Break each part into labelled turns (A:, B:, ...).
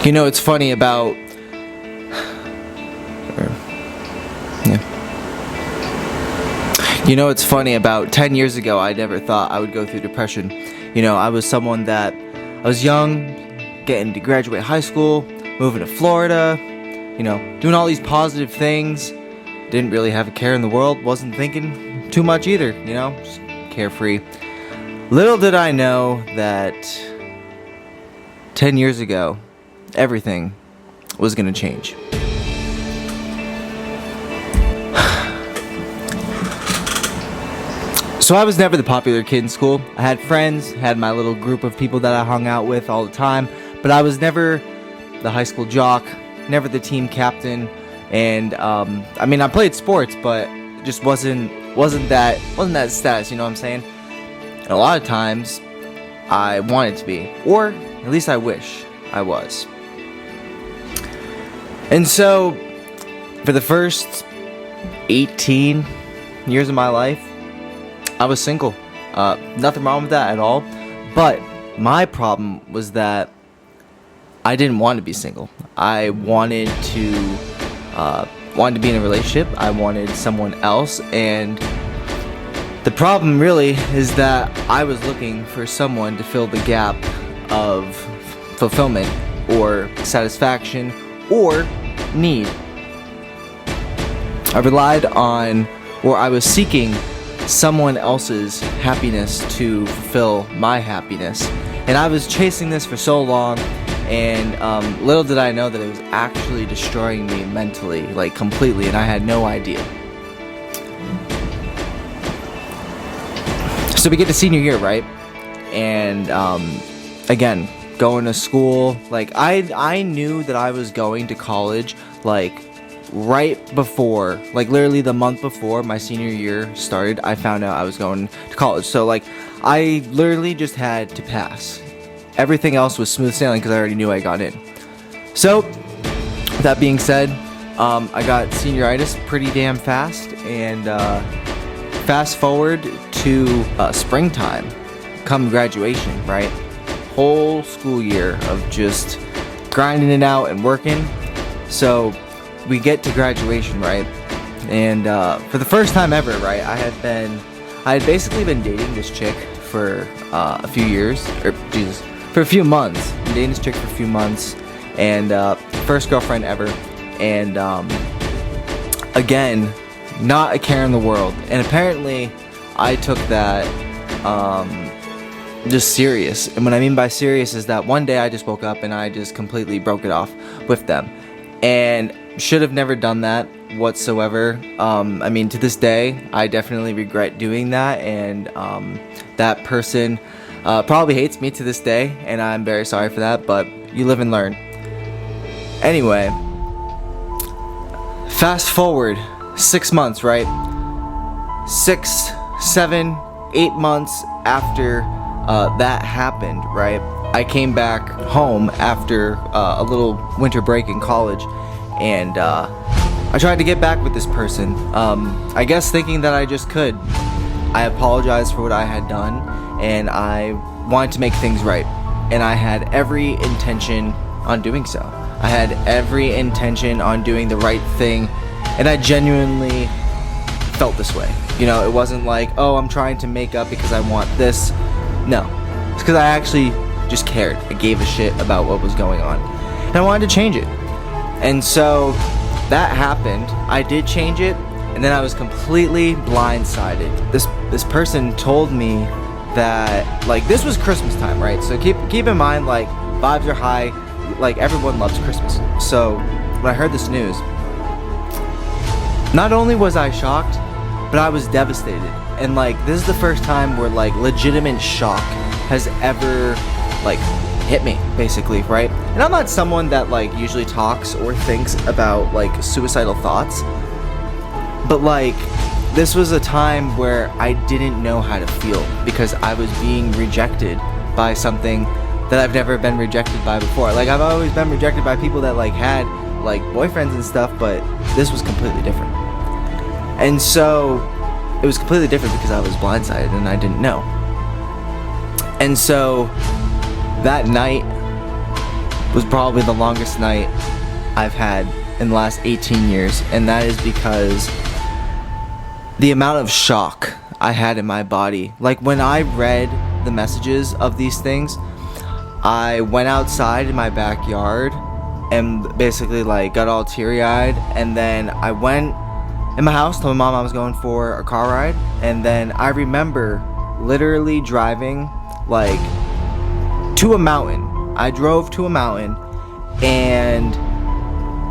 A: You know, it's funny about... Yeah. You know, it's funny about 10 years ago, I never thought I would go through depression. You know, I was someone that... I was young, getting to graduate high school, moving to Florida, you know, doing all these positive things. Didn't really have a care in the world, wasn't thinking too much either, you know, just carefree. Little did I know that 10 years ago, everything was gonna change. So I was never the popular kid in school. I had friends, had my little group of people that I hung out with all the time, but I was never the high school jock, never the team captain, and I mean, I played sports, but it just wasn't that status, you know what I'm saying? And a lot of times I wanted to be, or at least I wish I was. And so for the first 18 years of my life, I was single. Nothing wrong with that at all. But my problem was that I didn't want to be single. I wanted to be in a relationship. I wanted someone else, and the problem really is that I was looking for someone to fill the gap of fulfillment or satisfaction or need. I relied on, or I was seeking someone else's happiness to fulfill my happiness, and I was chasing this for so long, and little did I know that it was actually destroying me mentally, like completely, and I had no idea. So we get to senior year, right? And again, going to school, like I knew that I was going to college like right before, like literally the month before my senior year started. I found out I was going to college, so like I literally just had to pass. Everything else was smooth sailing because I already knew I got in. So that being said, I got senioritis pretty damn fast, and fast forward to springtime, come graduation, right? Whole school year of just grinding it out and working. So we get to graduation, right? And for the first time ever, right, I had basically been dating this chick for a few years, for a few months. Been dating this chick for a few months, and first girlfriend ever. And again, not a care in the world. And apparently, I took that just serious. And what I mean by serious is that one day I just woke up and I just completely broke it off with them. And should have never done that whatsoever. I mean, to this day, I definitely regret doing that, and that person probably hates me to this day, and I'm very sorry for that, but you live and learn. Anyway, fast forward 6 months, right? 6, 7, 8 months after that happened, right? I came back home after a little winter break in college, and I tried to get back with this person, I guess thinking that I just could. I apologized for what I had done, and I wanted to make things right, and I had every intention on doing so. I had every intention on doing the right thing, and I genuinely felt this way. You know, it wasn't like, oh, I'm trying to make up because I want this. No, it's because I actually just cared. I gave a shit about what was going on, and I wanted to change it. And so that happened. I did change it, and then I was completely blindsided. This person told me that, like, this was Christmas time, right? So keep in mind, like, vibes are high, like everyone loves Christmas. So when I heard this news, not only was I shocked, but I was devastated. And like, this is the first time where like legitimate shock has ever like hit me, basically, right? And I'm not someone that like usually talks or thinks about like suicidal thoughts, but like this was a time where I didn't know how to feel because I was being rejected by something that I've never been rejected by before. Like, I've always been rejected by people that like had like boyfriends and stuff, but this was completely different. And so it was completely different because I was blindsided and I didn't know. And so that night was probably the longest night I've had in the last 18 years, and that is because the amount of shock I had in my body. Like, when I read the messages of these things, I went outside in my backyard and basically like got all teary-eyed, and then I went in my house, told my mom I was going for a car ride, and then I remember literally driving like to a mountain. I drove to a mountain, and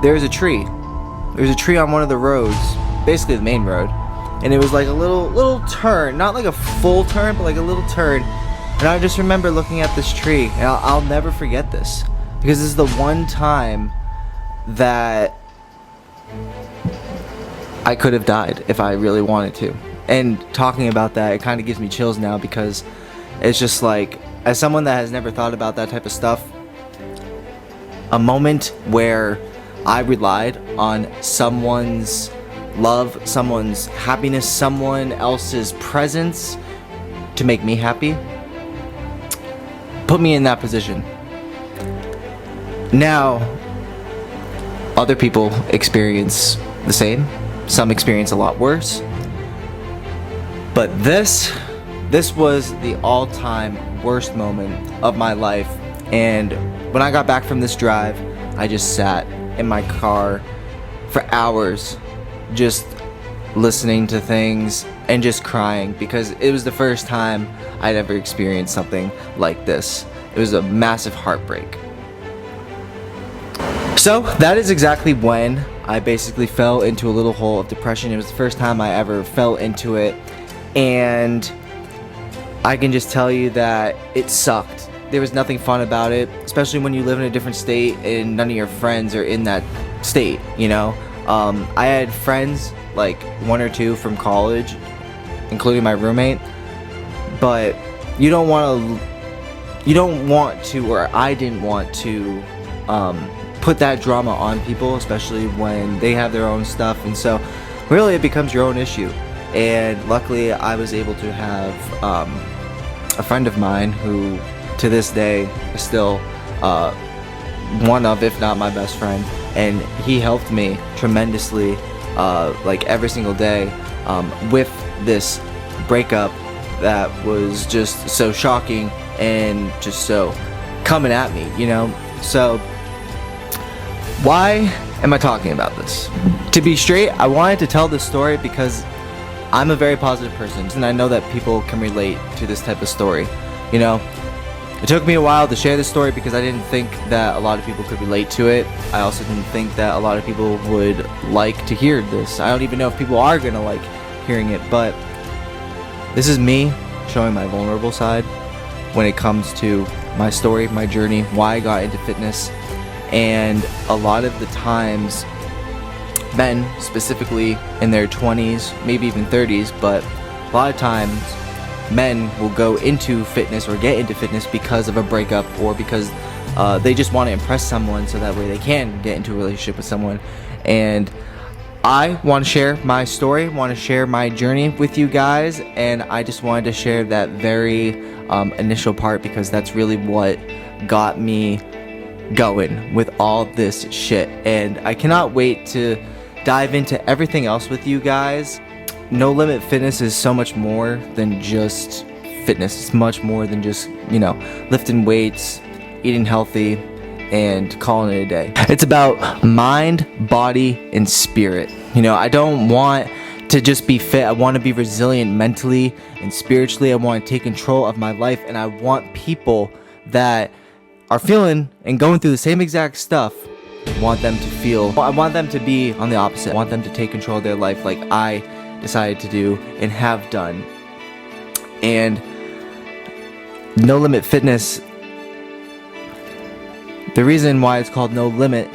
A: there's a tree. There's a tree on one of the roads, basically the main road, and it was like a little turn, not like a full turn, but like a little turn. And I just remember looking at this tree, and I'll never forget this, because this is the one time that I could have died if I really wanted to. And talking about that, it kind of gives me chills now, because it's just like, as someone that has never thought about that type of stuff, a moment where I relied on someone's love, someone's happiness, someone else's presence to make me happy, put me in that position. Now, other people experience the same. Some experience a lot worse. But this was the all-time worst moment of my life. And when I got back from this drive, I just sat in my car for hours, just listening to things and just crying, because it was the first time I'd ever experienced something like this. It was a massive heartbreak. So that is exactly when I basically fell into a little hole of depression. It was the first time I ever fell into it, and I can just tell you that it sucked. There was nothing fun about it, especially when you live in a different state and none of your friends are in that state, you know? I had friends, like one or two from college, including my roommate, but you don't want to, or I didn't want to, put that drama on people, especially when they have their own stuff, and so really it becomes your own issue. And luckily I was able to have a friend of mine who to this day is still one of, if not my best friend, and he helped me tremendously, like every single day, with this breakup that was just so shocking and just so coming at me, you know? So why am I talking about this? To be straight, I wanted to tell this story because I'm a very positive person, and I know that people can relate to this type of story. You know, it took me a while to share this story because I didn't think that a lot of people could relate to it. I also didn't think that a lot of people would like to hear this. I don't even know if people are gonna like hearing it, but this is me showing my vulnerable side when it comes to my story, my journey, why I got into fitness. And a lot of the times, men specifically in their 20s, maybe even 30s, but a lot of times men will go into fitness or get into fitness because of a breakup, or because they just want to impress someone so that way they can get into a relationship with someone. And I want to share my story, want to share my journey with you guys, and I just wanted to share that very initial part because that's really what got me going with all this shit. And I cannot wait to dive into everything else with you guys. No Limit Fitness is so much more than just fitness. It's much more than just, you know, lifting weights, eating healthy, and calling it a day. It's about mind, body, and spirit. You know, I don't want to just be fit. I want to be resilient mentally and spiritually. I want to take control of my life, and I want people that are feeling and going through the same exact stuff, I want them to feel, I want them to be on the opposite. I want them to take control of their life like I decided to do and have done. And No Limit Fitness, the reason why it's called No Limit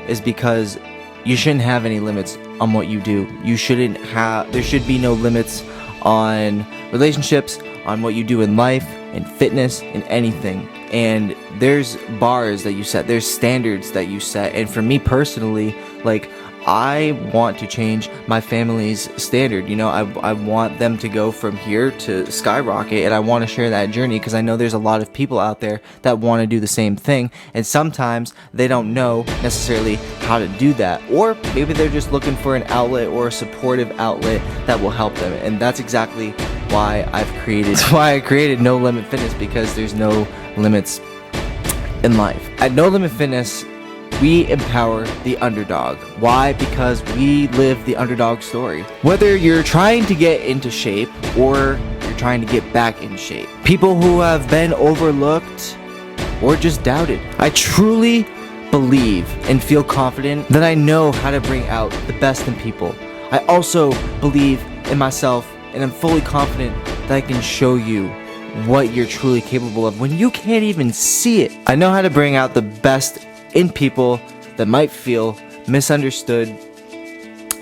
A: is because you shouldn't have any limits on what you do. You shouldn't have, there should be no limits on relationships, on what you do in life, in fitness, in anything. And there's bars that you set, there's standards that you set. And for me personally, like, I want to change my family's standard. You know, I want them to go from here to skyrocket, and I want to share that journey because I know there's a lot of people out there that want to do the same thing, and sometimes they don't know necessarily how to do that, or maybe they're just looking for an outlet or a supportive outlet that will help them. And that's exactly why I created No Limit Fitness, because there's no limits in life. At No Limit Fitness, we empower the underdog. Why? Because we live the underdog story. Whether you're trying to get into shape or you're trying to get back in shape, people who have been overlooked or just doubted, I truly believe and feel confident that I know how to bring out the best in people. I also believe in myself, and I'm fully confident that I can show you what you're truly capable of when you can't even see it. I know how to bring out the best in people that might feel misunderstood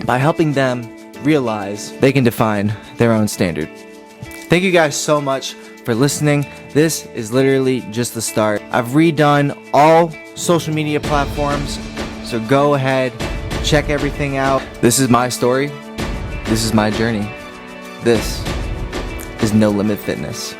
A: by helping them realize they can define their own standard. Thank you guys so much for listening. This is literally just the start. I've redone all social media platforms, so go ahead, check everything out. This is my story. This is my journey. This is No Limit Fitness.